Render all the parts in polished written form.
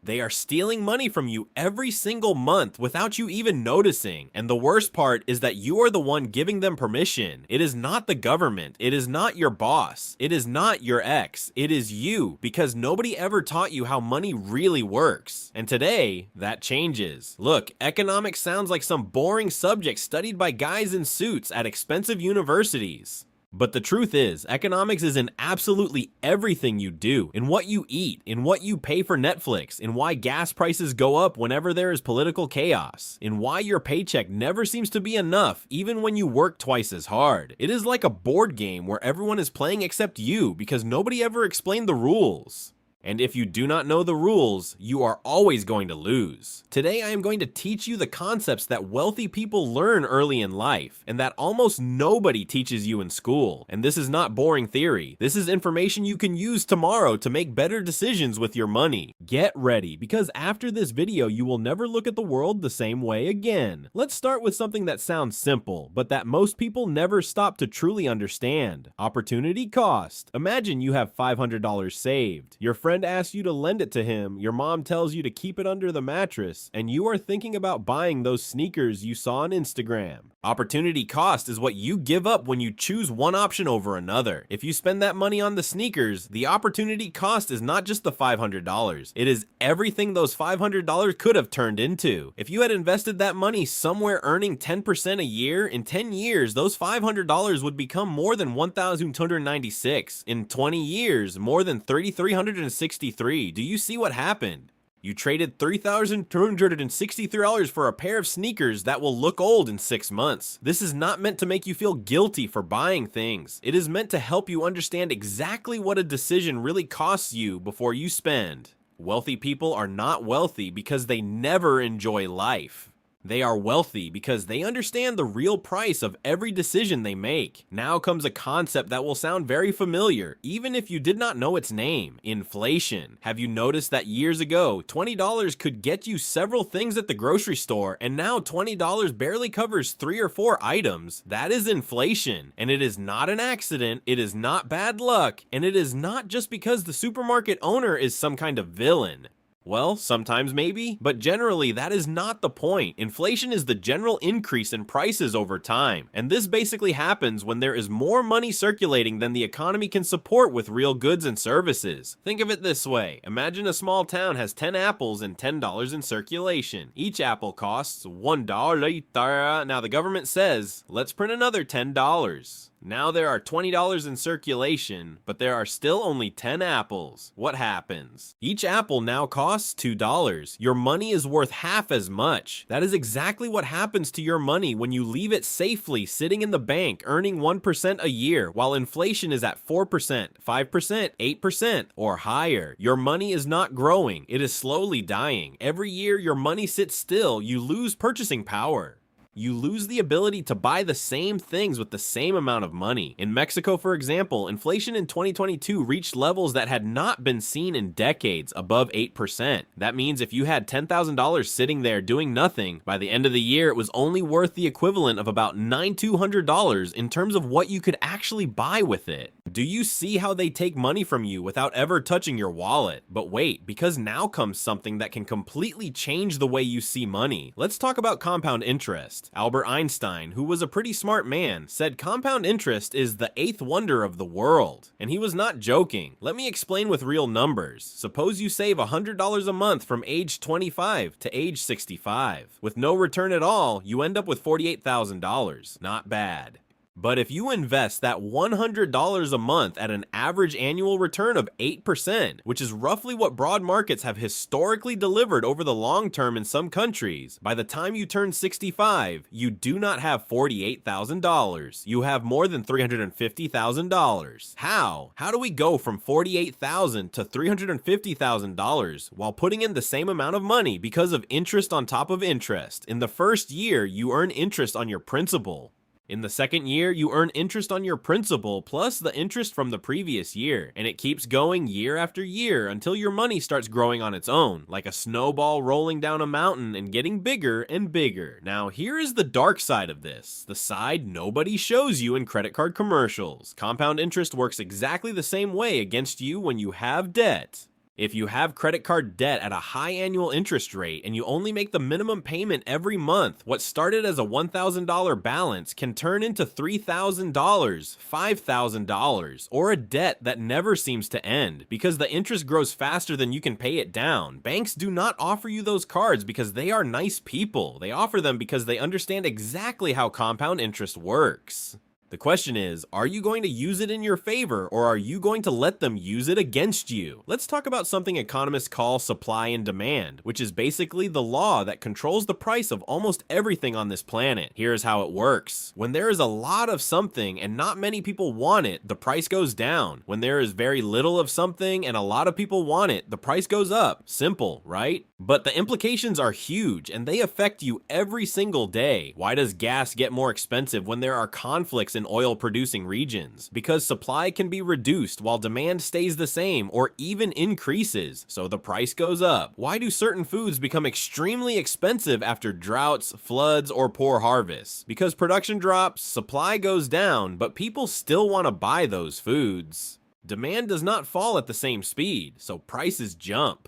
They are stealing money from you every single month without you even noticing. And the worst part is that you are the one giving them permission. It is not the government. It is not your boss. It is not your ex. It is you, because nobody ever taught you how money really works. And today, that changes. Look, economics sounds like some boring subject studied by guys in suits at expensive universities. But the truth is, economics is in absolutely everything you do, in what you eat, in what you pay for Netflix, in why gas prices go up whenever there is political chaos, in why your paycheck never seems to be enough even when you work twice as hard. It is like a board game where everyone is playing except you because nobody ever explained the rules. And if you do not know the rules, you are always going to lose. Today I am going to teach you the concepts that wealthy people learn early in life, and that almost nobody teaches you in school. And this is not boring theory. This is information you can use tomorrow to make better decisions with your money. Get ready, because after this video you will never look at the world the same way again. Let's start with something that sounds simple, but that most people never stop to truly understand. Opportunity cost. Imagine you have $500 saved. Your friend asks you to lend it to him, your mom tells you to keep it under the mattress, and you are thinking about buying those sneakers you saw on Instagram. Opportunity cost is what you give up when you choose one option over another. If you spend that money on the sneakers, the opportunity cost is not just the $500. It is everything those $500 could have turned into. If you had invested that money somewhere earning 10% a year, in 10 years, those $500 would become more than $1,296. In 20 years, more than $3,363. Do you see what happened? You traded $3,263 for a pair of sneakers that will look old in 6 months. This is not meant to make you feel guilty for buying things. It is meant to help you understand exactly what a decision really costs you before you spend. Wealthy people are not wealthy because they never enjoy life. They are wealthy because they understand the real price of every decision they make. Now comes a concept that will sound very familiar, even if you did not know its name: inflation. Have you noticed that years ago, $20 could get you several things at the grocery store, and now $20 barely covers 3 or 4 items? That is inflation, and it is not an accident, it is not bad luck, and it is not just because the supermarket owner is some kind of villain. Well, sometimes maybe, but generally that is not the point. Inflation is the general increase in prices over time, and this basically happens when there is more money circulating than the economy can support with real goods and services. Think of it this way: imagine a small town has 10 apples and $10 in circulation. Each apple costs $1. Now the government says, let's print another $10. Now there are $20 in circulation, but there are still only 10 apples. What happens? Each apple now costs $2. Your money is worth half as much. That is exactly what happens to your money when you leave it safely sitting in the bank earning 1% a year, while inflation is at 4%, 5%, 8%, or higher. Your money is not growing. It is slowly dying. Every year your money sits still, you lose purchasing power. You lose the ability to buy the same things with the same amount of money. In Mexico, for example, inflation in 2022 reached levels that had not been seen in decades, above 8%. That means if you had $10,000 sitting there doing nothing, by the end of the year it was only worth the equivalent of about $9,200 in terms of what you could actually buy with it. Do you see how they take money from you without ever touching your wallet? But wait, because now comes something that can completely change the way you see money. Let's talk about compound interest. Albert Einstein, who was a pretty smart man, said compound interest is the 8th wonder of the world. And he was not joking. Let me explain with real numbers. Suppose you save $100 a month from age 25 to age 65. With no return at all, you end up with $48,000. Not bad. But if you invest that $100 a month at an average annual return of 8%, which is roughly what broad markets have historically delivered over the long term in some countries, by the time you turn 65, you do not have $48,000. You have more than $350,000. How? How do we go from $48,000 to $350,000 while putting in the same amount of money because of interest on top of interest? In the first year, you earn interest on your principal. In the second year, you earn interest on your principal plus the interest from the previous year, and it keeps going year after year until your money starts growing on its own, like a snowball rolling down a mountain and getting bigger and bigger. Now, here is the dark side of this, the side nobody shows you in credit card commercials. Compound interest works exactly the same way against you when you have debt. If you have credit card debt at a high annual interest rate and you only make the minimum payment every month, what started as a $1,000 balance can turn into $3,000, $5,000, or a debt that never seems to end because the interest grows faster than you can pay it down. Banks do not offer you those cards because they are nice people. They offer them because they understand exactly how compound interest works. The question is, are you going to use it in your favor, or are you going to let them use it against you? Let's talk about something economists call supply and demand, which is basically the law that controls the price of almost everything on this planet. Here's how it works. When there is a lot of something and not many people want it, the price goes down. When there is very little of something and a lot of people want it, the price goes up. Simple, right? But the implications are huge and they affect you every single day. Why does gas get more expensive when there are conflicts in oil producing regions? Because supply can be reduced while demand stays the same or even increases, so the price goes up. Why do certain foods become extremely expensive after droughts, floods, or poor harvests? Because production drops, supply goes down, but people still want to buy those foods. Demand does not fall at the same speed, so prices jump.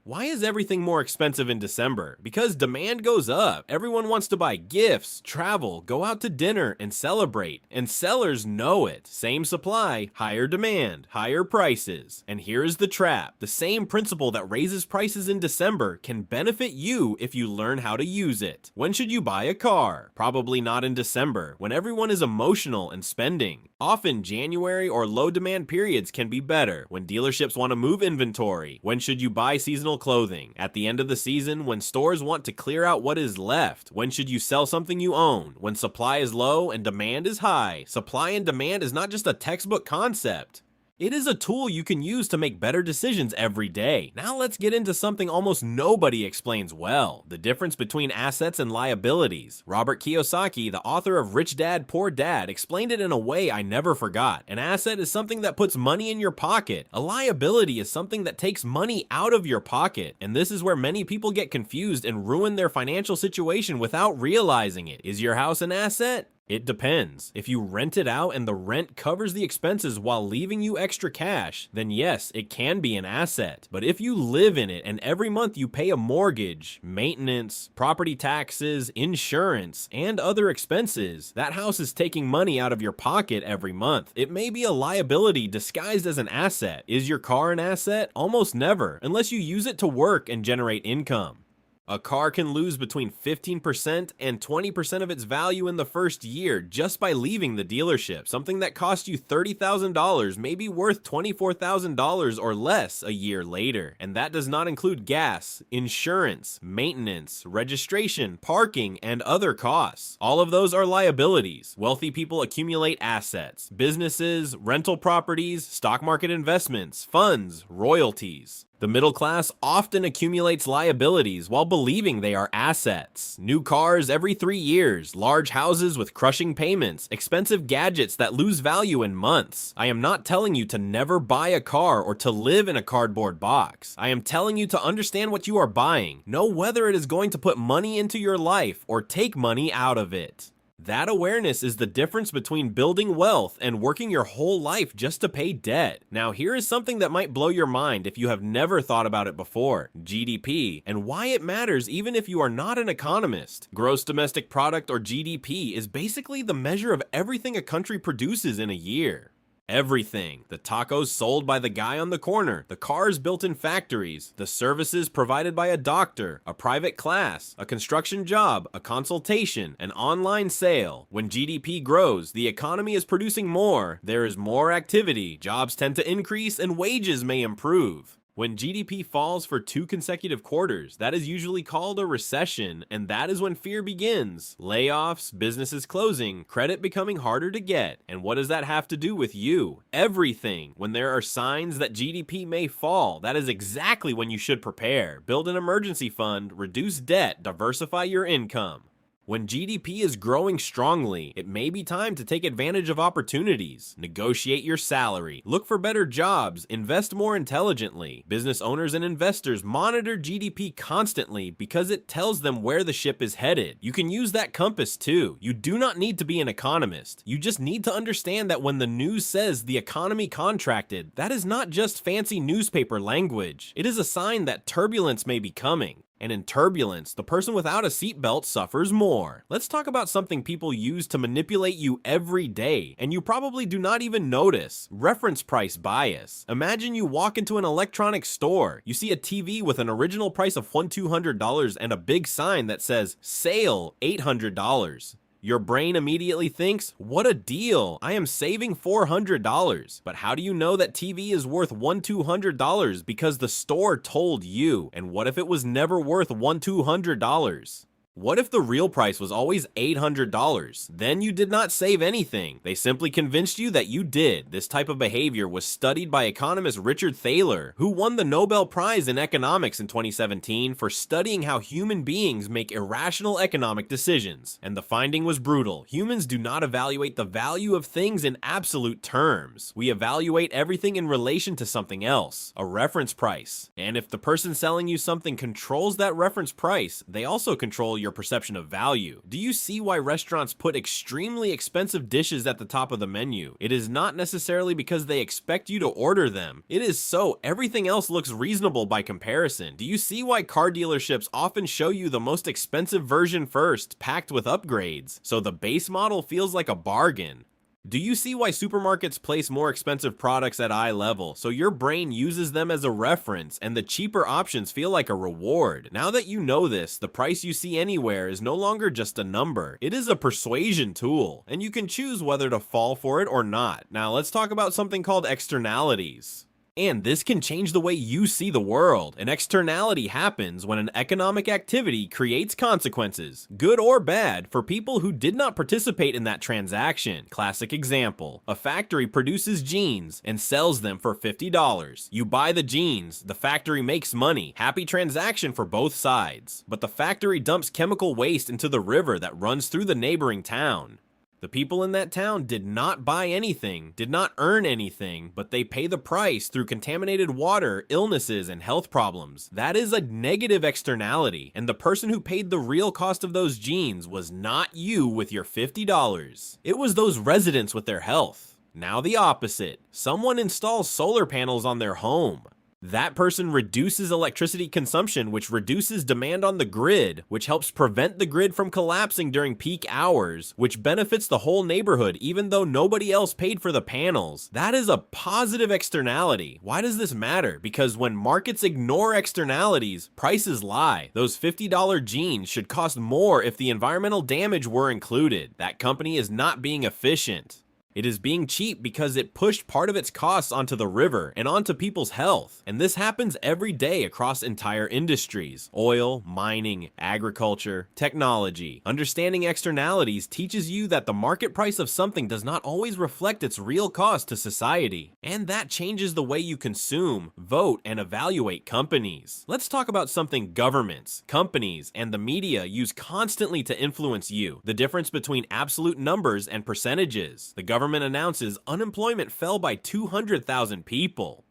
Why is everything more expensive in December? Because demand goes up. Everyone wants to buy gifts, travel, go out to dinner, and celebrate. And sellers know it. Same supply, higher demand, higher prices. And here is the trap. The same principle that raises prices in December can benefit you if you learn how to use it. When should you buy a car? Probably not in December, when everyone is emotional and spending. Often January or low demand periods can be better, when dealerships want to move inventory. When should you buy seasonal clothing? At the end of the season, when stores want to clear out what is left. When should you sell something you own? When supply is low and demand is high. Supply and demand is not just a textbook concept. It is a tool you can use to make better decisions every day. Now let's get into something almost nobody explains well: the difference between assets and liabilities. Robert Kiyosaki, the author of Rich Dad, Poor Dad, explained it in a way I never forgot. An asset is something that puts money in your pocket. A liability is something that takes money out of your pocket. And this is where many people get confused and ruin their financial situation without realizing it. Is your house an asset? It depends. If you rent it out and the rent covers the expenses while leaving you extra cash, then yes, it can be an asset. But if you live in it and every month you pay a mortgage, maintenance, property taxes, insurance, and other expenses, that house is taking money out of your pocket every month. It may be a liability disguised as an asset. Is your car an asset? Almost never, unless you use it to work and generate income. A car can lose between 15% and 20% of its value in the first year just by leaving the dealership. Something that cost you $30,000 may be worth $24,000 or less a year later. And that does not include gas, insurance, maintenance, registration, parking, and other costs. All of those are liabilities. Wealthy people accumulate assets: businesses, rental properties, stock market investments, funds, royalties. The middle class often accumulates liabilities while believing they are assets. New cars every 3 years, large houses with crushing payments, expensive gadgets that lose value in months. I am not telling you to never buy a car or to live in a cardboard box. I am telling you to understand what you are buying. Know whether it is going to put money into your life or take money out of it. That awareness is the difference between building wealth and working your whole life just to pay debt. Now, here is something that might blow your mind if you have never thought about it before: GDP, and why it matters even if you are not an economist. Gross domestic product, or GDP, is basically the measure of everything a country produces in a year. Everything. The tacos sold by the guy on the corner, the cars built in factories, the services provided by a doctor, a private class, a construction job, a consultation, an online sale. When GDP grows, the economy is producing more, there is more activity, jobs tend to increase, and wages may improve. When GDP falls for 2 consecutive quarters, that is usually called a recession, and that is when fear begins. Layoffs, businesses closing, credit becoming harder to get. And what does that have to do with you? Everything. When there are signs that GDP may fall, that is exactly when you should prepare. Build an emergency fund, reduce debt, diversify your income. When GDP is growing strongly, it may be time to take advantage of opportunities. Negotiate your salary, look for better jobs, invest more intelligently. Business owners and investors monitor GDP constantly because it tells them where the ship is headed. You can use that compass too. You do not need to be an economist. You just need to understand that when the news says the economy contracted, that is not just fancy newspaper language. It is a sign that turbulence may be coming. And in turbulence, the person without a seatbelt suffers more. Let's talk about something people use to manipulate you every day, and you probably do not even notice: reference price bias. Imagine you walk into an electronics store, you see a TV with an original price of $1,200 and a big sign that says, "Sale $800." Your brain immediately thinks, what a deal, I am saving $400. But how do you know that TV is worth $1,200? Because the store told you. And what if it was never worth $1,200? What if the real price was always $800? Then you did not save anything. They simply convinced you that you did. This type of behavior was studied by economist Richard Thaler, who won the Nobel Prize in Economics in 2017 for studying how human beings make irrational economic decisions. And the finding was brutal. Humans do not evaluate the value of things in absolute terms. We evaluate everything in relation to something else, a reference price. And if the person selling you something controls that reference price, they also control your perception of value. Do you see why restaurants put extremely expensive dishes at the top of the menu? It is not necessarily because they expect you to order them. It is so everything else looks reasonable by comparison. Do you see why car dealerships often show you the most expensive version first, packed with upgrades? So the base model feels like a bargain. Do you see why supermarkets place more expensive products at eye level? So your brain uses them as a reference, and the cheaper options feel like a reward. Now that you know this, the price you see anywhere is no longer just a number. It is a persuasion tool, and you can choose whether to fall for it or not. Now let's talk about something called externalities. And this can change the way you see the world. An externality happens when an economic activity creates consequences, good or bad, for people who did not participate in that transaction. Classic example: a factory produces jeans and sells them for $50. You buy the jeans, the factory makes money. Happy transaction for both sides. But the factory dumps chemical waste into the river that runs through the neighboring town. The people in that town did not buy anything, did not earn anything, but they pay the price through contaminated water, illnesses, and health problems. That is a negative externality, and the person who paid the real cost of those jeans was not you with your $50. It was those residents with their health. Now the opposite. Someone installs solar panels on their home. That person reduces electricity consumption, which reduces demand on the grid, which helps prevent the grid from collapsing during peak hours, which benefits the whole neighborhood even though nobody else paid for the panels. That is a positive externality. Why does this matter? Because when markets ignore externalities, prices lie. Those $50 jeans should cost more if the environmental damage were included. That company is not being efficient. It is being cheap because it pushed part of its costs onto the river and onto people's health. And this happens every day across entire industries: oil, mining, agriculture, technology. Understanding externalities teaches you that the market price of something does not always reflect its real cost to society. And that changes the way you consume, vote, and evaluate companies. Let's talk about something governments, companies, and the media use constantly to influence you: the difference between absolute numbers and percentages. The government announces unemployment fell by 200,000 people.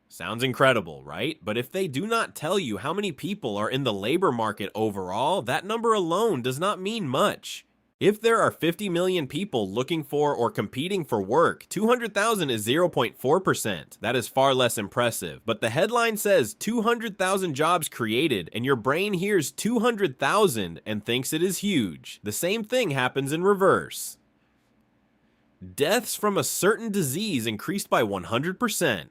Sounds incredible, right? But if they do not tell you how many people are in the labor market overall, that number alone does not mean much. If there are 50 million people looking for or competing for work, 200,000 is 0.4%. That is far less impressive. But the headline says 200,000 jobs created, and your brain hears 200,000 and thinks it is huge. The same thing happens in reverse. Deaths from a certain disease increased by 100%.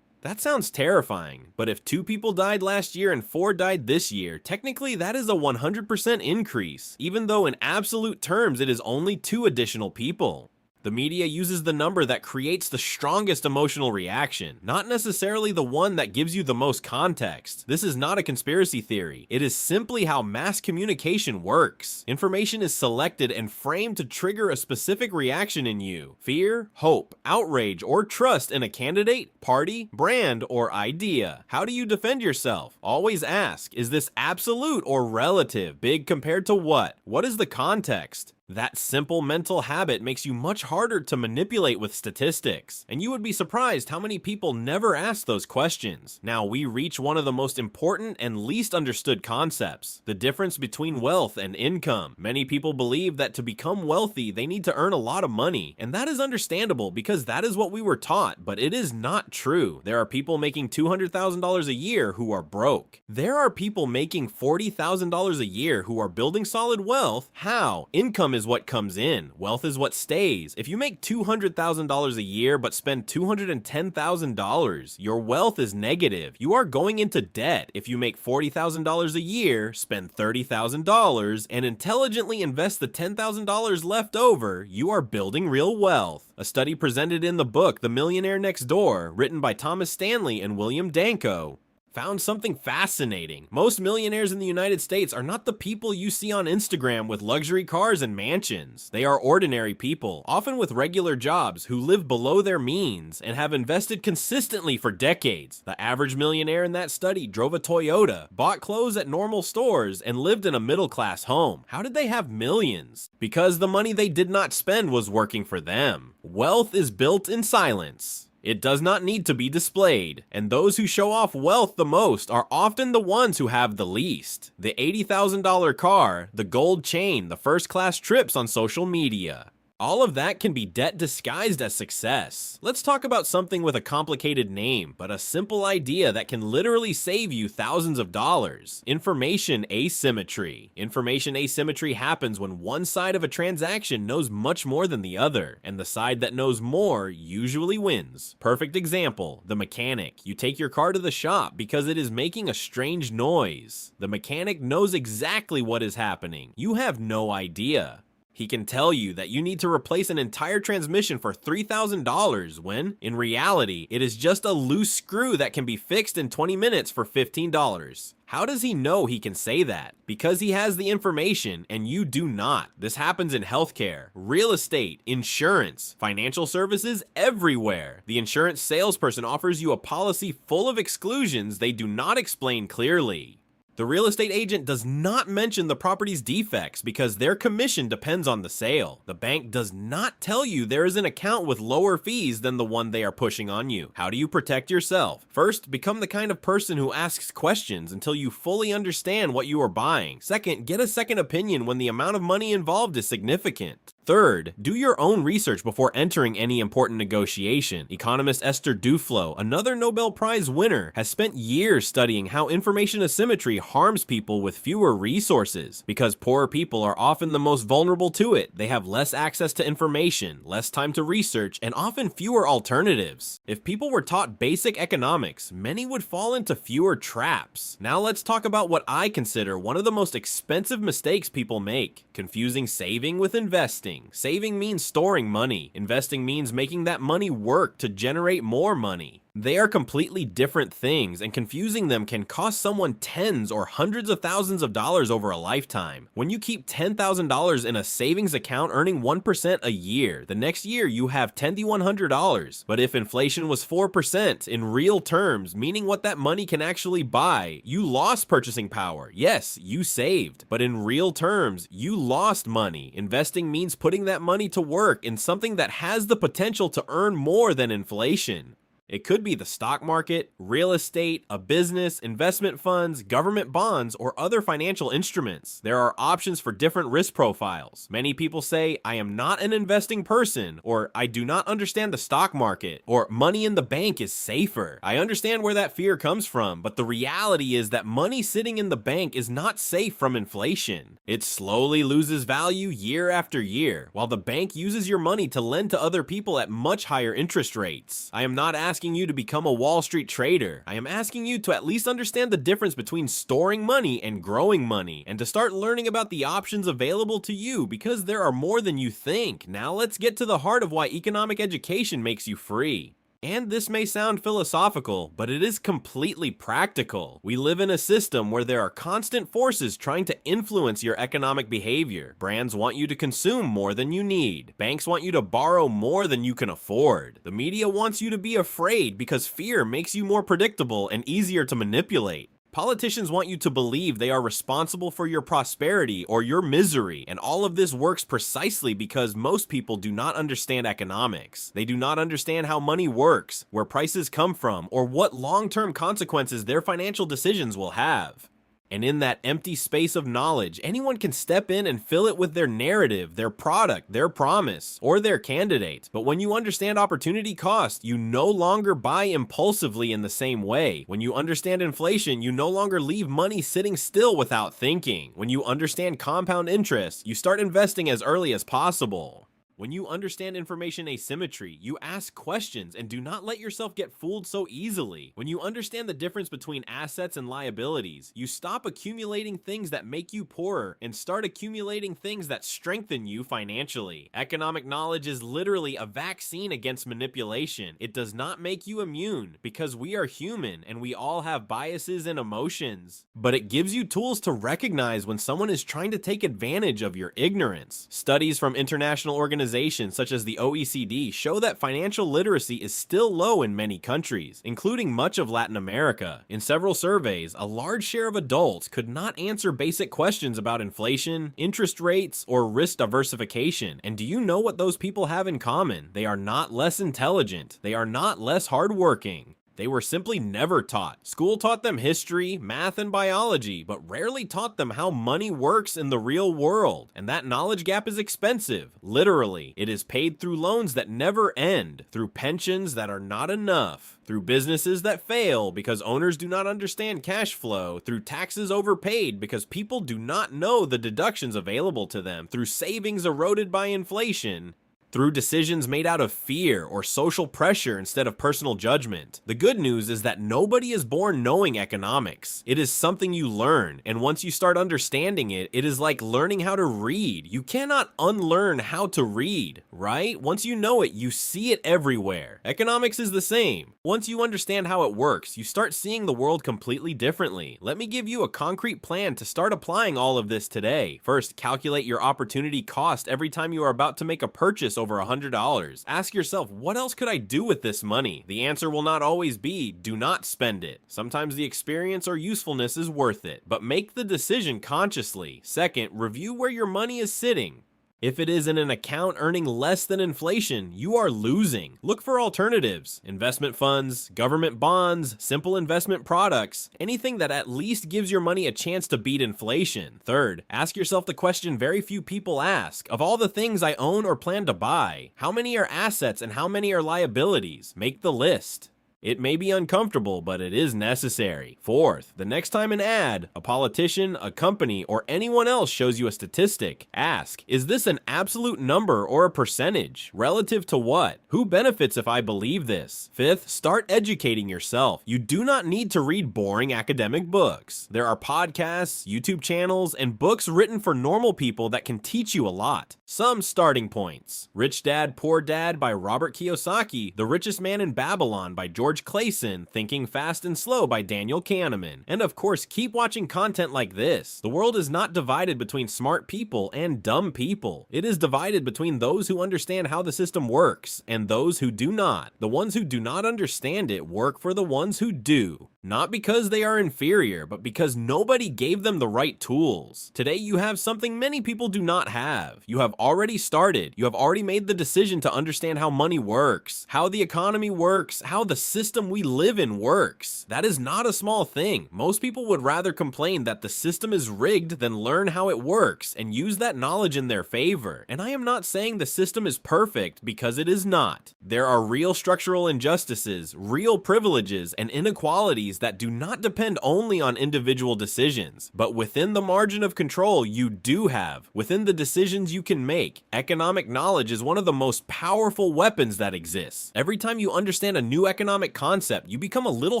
That sounds terrifying, but if 2 people died last year and 4 died this year, technically that is a 100% increase, even though in absolute terms it is only 2 additional people. The media uses the number that creates the strongest emotional reaction, not necessarily the one that gives you the most context. This is not a conspiracy theory. It is simply how mass communication works. Information is selected and framed to trigger a specific reaction in you: fear, hope, outrage, or trust in a candidate, party, brand, or idea. How do you defend yourself? Always ask, is this absolute or relative? Big compared to what? What is the context? That simple mental habit makes you much harder to manipulate with statistics, and you would be surprised how many people never ask those questions. Now we reach one of the most important and least understood concepts: the difference between wealth and income. Many people believe that to become wealthy, they need to earn a lot of money, and that is understandable because that is what we were taught, but it is not true. There are people making $200,000 a year who are broke. There are people making $40,000 a year who are building solid wealth. How? Income is what comes in. Wealth is what stays. If you make $200,000 a year but spend $210,000, your wealth is negative. You are going into debt. If you make $40,000 a year, spend $30,000, and intelligently invest the $10,000 left over, you are building real wealth. A study presented in the book The Millionaire Next Door, written by Thomas Stanley and William Danko, found something fascinating. Most millionaires in the United States are not the people you see on Instagram with luxury cars and mansions. They are ordinary people, often with regular jobs, who live below their means and have invested consistently for decades. The average millionaire in that study drove a Toyota, bought clothes at normal stores, and lived in a middle-class home. How did they have millions? Because the money they did not spend was working for them. Wealth is built in silence. It does not need to be displayed, and those who show off wealth the most are often the ones who have the least. The $80,000 car, the gold chain, the first-class trips on social media. All of that can be debt disguised as success. Let's talk about something with a complicated name, but a simple idea that can literally save you thousands of dollars. Information asymmetry. Information asymmetry happens when one side of a transaction knows much more than the other, and the side that knows more usually wins. Perfect example, the mechanic. You take your car to the shop because it is making a strange noise. The mechanic knows exactly what is happening. You have no idea. He can tell you that you need to replace an entire transmission for $3,000 when, in reality, it is just a loose screw that can be fixed in 20 minutes for $15. How does he know he can say that? Because he has the information and you do not. This happens in healthcare, real estate, insurance, financial services, everywhere. The insurance salesperson offers you a policy full of exclusions they do not explain clearly. The real estate agent does not mention the property's defects because their commission depends on the sale. The bank does not tell you there is an account with lower fees than the one they are pushing on you. How do you protect yourself? First, become the kind of person who asks questions until you fully understand what you are buying. Second, get a second opinion when the amount of money involved is significant. Third, do your own research before entering any important negotiation. Economist Esther Duflo, another Nobel Prize winner, has spent years studying how information asymmetry harms people with fewer resources. Because poorer people are often the most vulnerable to it, they have less access to information, less time to research, and often fewer alternatives. If people were taught basic economics, many would fall into fewer traps. Now let's talk about what I consider one of the most expensive mistakes people make: confusing saving with investing. Saving means storing money. Investing means making that money work to generate more money. They are completely different things, and confusing them can cost someone tens or hundreds of thousands of dollars over a lifetime. When you keep $10,000 in a savings account earning 1% a year, the next year you have $10,100. But if inflation was 4% in real terms, meaning what that money can actually buy, you lost purchasing power. Yes, you saved, but in real terms, you lost money. Investing means putting that money to work in something that has the potential to earn more than inflation. It could be the stock market, real estate, a business, investment funds, government bonds, or other financial instruments. There are options for different risk profiles. Many people say, I am not an investing person, or I do not understand the stock market, or money in the bank is safer. I understand where that fear comes from, but the reality is that money sitting in the bank is not safe from inflation. It slowly loses value year after year, while the bank uses your money to lend to other people at much higher interest rates. I am not asking asking you to become a Wall Street trader. I am asking you to at least understand the difference between storing money and growing money, and to start learning about the options available to you, because there are more than you think. Now let's get to the heart of why economic education makes you free. And this may sound philosophical, but it is completely practical. We live in a system where there are constant forces trying to influence your economic behavior. Brands want you to consume more than you need. Banks want you to borrow more than you can afford. The media wants you to be afraid because fear makes you more predictable and easier to manipulate. Politicians want you to believe they are responsible for your prosperity or your misery, and all of this works precisely because most people do not understand economics. They do not understand how money works, where prices come from, or what long-term consequences their financial decisions will have. And in that empty space of knowledge, anyone can step in and fill it with their narrative, their product, their promise, or their candidate. But when you understand opportunity cost, you no longer buy impulsively in the same way. When you understand inflation, you no longer leave money sitting still without thinking. When you understand compound interest, you start investing as early as possible. When you understand information asymmetry, you ask questions and do not let yourself get fooled so easily. When you understand the difference between assets and liabilities, you stop accumulating things that make you poorer and start accumulating things that strengthen you financially. Economic knowledge is literally a vaccine against manipulation. It does not make you immune because we are human and we all have biases and emotions. But it gives you tools to recognize when someone is trying to take advantage of your ignorance. Studies from international organizations such as the OECD show that financial literacy is still low in many countries, including much of Latin America. In several surveys, a large share of adults could not answer basic questions about inflation, interest rates, or risk diversification. And do you know what those people have in common? They are not less intelligent. They are not less hardworking. They were simply never taught. School taught them history, math, and biology, but rarely taught them how money works in the real world. And that knowledge gap is expensive. Literally, it is paid through loans that never end, through pensions that are not enough, through businesses that fail because owners do not understand cash flow, through taxes overpaid because people do not know the deductions available to them, through savings eroded by inflation, through decisions made out of fear or social pressure instead of personal judgment. The good news is that nobody is born knowing economics. It is something you learn, and once you start understanding it, it is like learning how to read. You cannot unlearn how to read, right? Once you know it, you see it everywhere. Economics is the same. Once you understand how it works, you start seeing the world completely differently. Let me give you a concrete plan to start applying all of this today. First, calculate your opportunity cost every time you are about to make a purchase over $100. Ask yourself, what else could I do with this money? The answer will not always be, do not spend it. Sometimes the experience or usefulness is worth it, but make the decision consciously. Second, review where your money is sitting. If it is in an account earning less than inflation, you are losing. Look for alternatives. Investment funds, government bonds, simple investment products, anything that at least gives your money a chance to beat inflation. Third, ask yourself the question very few people ask. Of all the things I own or plan to buy, how many are assets and how many are liabilities? Make the list. It may be uncomfortable, but it is necessary. Fourth, the next time an ad, a politician, a company, or anyone else shows you a statistic, ask, is this an absolute number or a percentage? Relative to what? Who benefits if I believe this? Fifth, start educating yourself. You do not need to read boring academic books. There are podcasts, YouTube channels, and books written for normal people that can teach you a lot. Some starting points. Rich Dad, Poor Dad by Robert Kiyosaki, The Richest Man in Babylon by George Clason, Thinking Fast and Slow by Daniel Kahneman. And of course, keep watching content like this. The world is not divided between smart people and dumb people. It is divided between those who understand how the system works and those who do not. The ones who do not understand it work for the ones who do. Not because they are inferior, but because nobody gave them the right tools. Today you have something many people do not have. You have already started. You have already made the decision to understand how money works, how the economy works, how the system we live in works. That is not a small thing. Most people would rather complain that the system is rigged than learn how it works and use that knowledge in their favor. And I am not saying the system is perfect, because it is not. There are real structural injustices, real privileges, and inequalities that do not depend only on individual decisions, but within the margin of control you do have, within the decisions you can make. Economic knowledge is one of the most powerful weapons that exists. Every time you understand a new economic economic concept, you become a little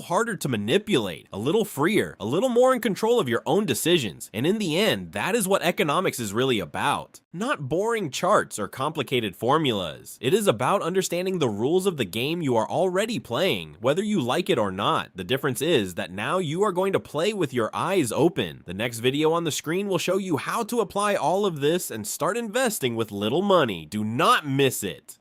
harder to manipulate, a little freer, a little more in control of your own decisions. And in the end, that is what economics is really about. Not boring charts or complicated formulas. It is about understanding the rules of the game you are already playing, whether you like it or not. The difference is that now you are going to play with your eyes open. The next video on the screen will show you how to apply all of this and start investing with little money. Do not miss it.